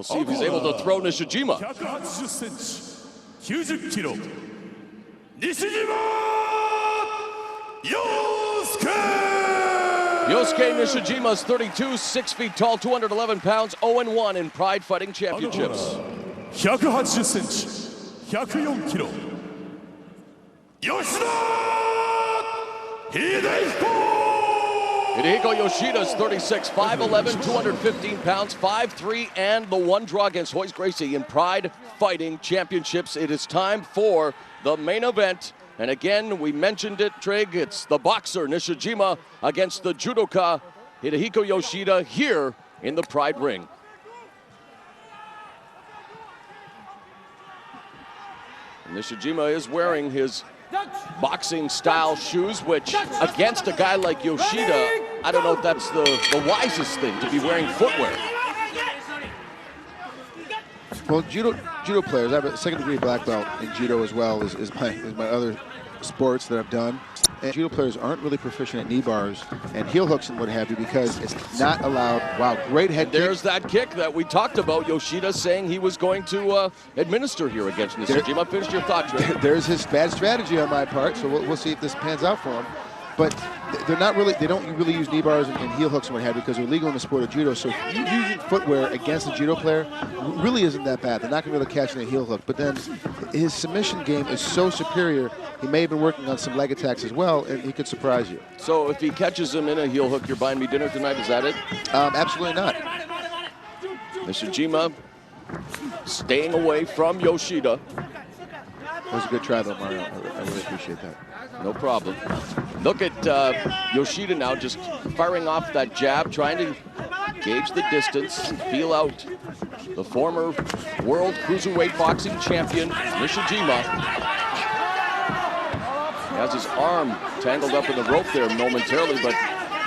see if he's able to throw Nishijima. 180センチ、90キロ、Nishijima Yosuke Nishijima is 32, 6 feet tall, 211 pounds, 0-1 in Pride Fighting Championships. 180センチ、104キロ、Yoshida Hidehiko. Hidehiko Yoshida is 36, 5'11", 215 pounds, 5'3", and the one draw against Royce Gracie in Pride Fighting Championships. It is time for the main event. And again, we mentioned it, Trig, it's the boxer Nishijima against the judoka Hidehiko Yoshida here in the Pride ring. Nishijima is wearing his boxing style shoes, which against a guy like Yoshida, I don't know if that's the wisest thing to be wearing footwear. Well, judo players, I have a second-degree black belt in judo as well as my other sports that I've done. And judo players aren't really proficient at knee bars and heel hooks and what have you because it's not allowed. Wow, great head kick. There's that kick that we talked about. Yoshida saying he was going to administer here against Nishijima. Finish your thought, Trey. There's his bad strategy on my part, so we'll see if this pans out for him. But they're not really, they don't really use knee bars and heel hooks and what have you because they're illegal in the sport of judo. So using footwear against a judo player really isn't that bad. They're not going to be able to catch in a heel hook. But then his submission game is so superior, he may have been working on some leg attacks as well, and he could surprise you. So if he catches him in a heel hook, you're buying me dinner tonight, is that it? Absolutely not. Nishijima staying away from Yoshida. That was a good try, though, Mario. I really appreciate that. No problem. Look at Yoshida now just firing off that jab, trying to gauge the distance, feel out the former world cruiserweight boxing champion, Nishijima. He has his arm tangled up in the rope there momentarily, but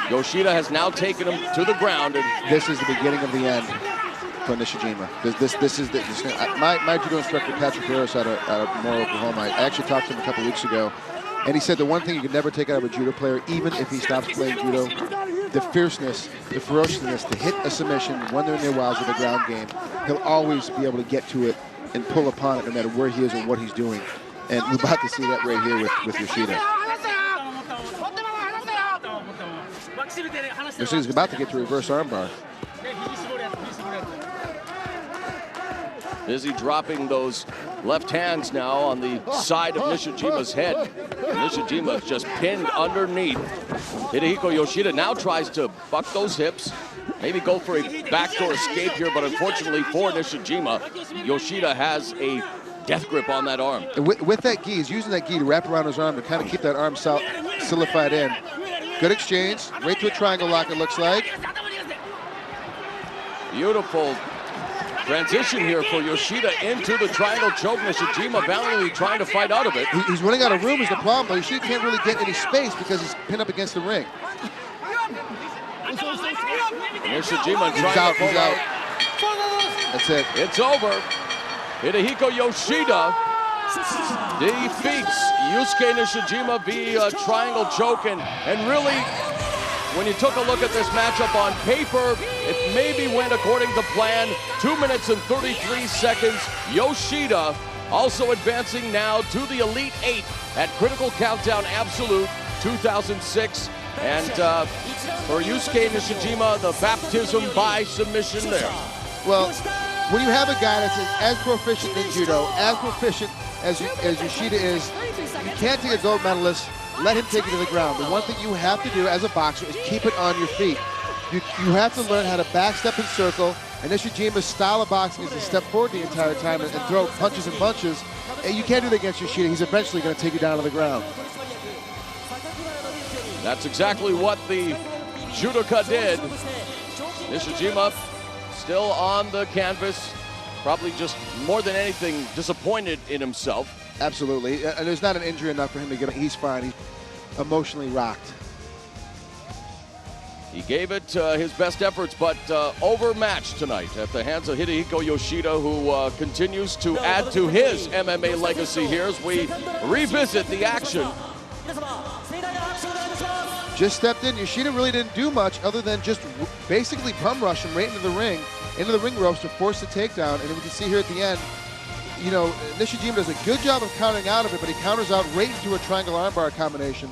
Yoshida has now taken him to the ground. And this is the beginning of the end for Nishijima. This is my judo instructor, Patrick Barros, out of Moore, Oklahoma. I actually talked to him a couple weeks ago, and he said the one thing you can never take out of a judo player, even if he stops playing judo, the fierceness, the ferociousness to hit a submission when they're in their wilds of the ground game. He'll always be able to get to it and pull upon it no matter where he is and what he's doing. And we're about to see that right here with Yoshida. Yoshida's about to get to reverse armbar. Busy dropping those left hands now on the side of Nishijima's head. Nishijima just pinned underneath. Hidehiko Yoshida now tries to buck those hips, maybe go for a backdoor escape here, but unfortunately for Nishijima, Yoshida has a death grip on that arm. With that gi, he's using that gi to wrap around his arm to kind of keep that arm solidified in. Good exchange, right to a triangle lock it looks like. Beautiful transition here for Yoshida into the triangle choke. Nishijima valiantly trying to fight out of it. He's running out of room is the problem, but Yoshida can't really get any space because he's pinned up against the ring. Nishijima He's trying out, to pull he's out. That's it. It's over. Hidehiko Yoshida defeats Yosuke Nishijima via triangle choke, and really, when you took a look at this matchup on paper, it maybe went according to plan. 2 minutes and 33 seconds. Yoshida also advancing now to the Elite 8 at Critical Countdown Absolute 2006. And for Yosuke Nishijima, the baptism by submission there. Well, when you have a guy that's as proficient in judo, as proficient as Yoshida is, you can't take a gold medalist, let him take it to the ground. The one thing you have to do as a boxer is keep it on your feet. You have to learn how to backstep and circle, and Nishijima's style of boxing is to step forward the entire time and throw punches and bunches. And you can't do that against Yoshida. He's eventually going to take you down to the ground. That's exactly what the judoka did. Nishijima still on the canvas, probably just more than anything disappointed in himself. Absolutely, and there's not an injury enough for him to get. He's fine. He's emotionally rocked. He gave it his best efforts, but overmatched tonight at the hands of Hidehiko Yoshida, who continues to add to his MMA legacy here as we revisit the action. Just stepped in. Yoshida really didn't do much other than just basically bum rush him right into the ring into the ring ropes to force the takedown. And then we can see here at the end, you know, Nishijima does a good job of countering out of it, but he counters out right into a triangle armbar combination.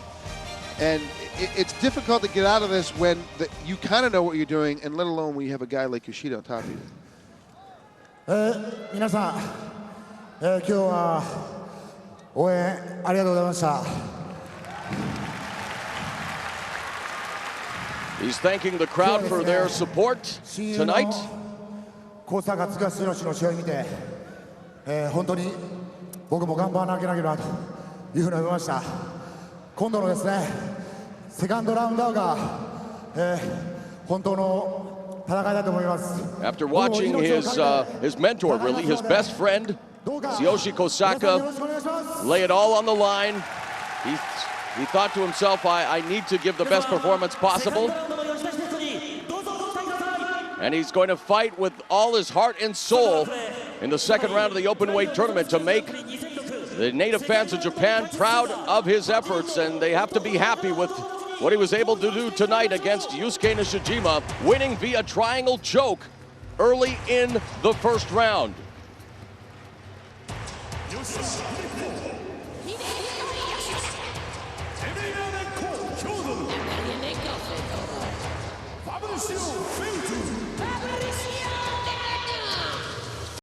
And it's difficult to get out of this when you kind of know what you're doing, and let alone when you have a guy like Yoshida on top of you. 皆さん、今日は応援ありがとうございました。 He's thanking the crowd for their support tonight. 小坂剛宏の試合を見て、本当に僕も頑張らなきゃなというふうに思いました。今度のですね、セカンドラウンドが、本当の戦いだと思います。 After watching his mentor, really, his best friend, Yoshi Kosaka, lay it all on the line, he thought to himself, I need to give the best performance possible. And he's going to fight with all his heart and soul in the second round of the openweight tournament to make the native fans of Japan proud of his efforts, and they have to be happy with what he was able to do tonight against Yosuke Nishijima, winning via triangle choke early in the first round.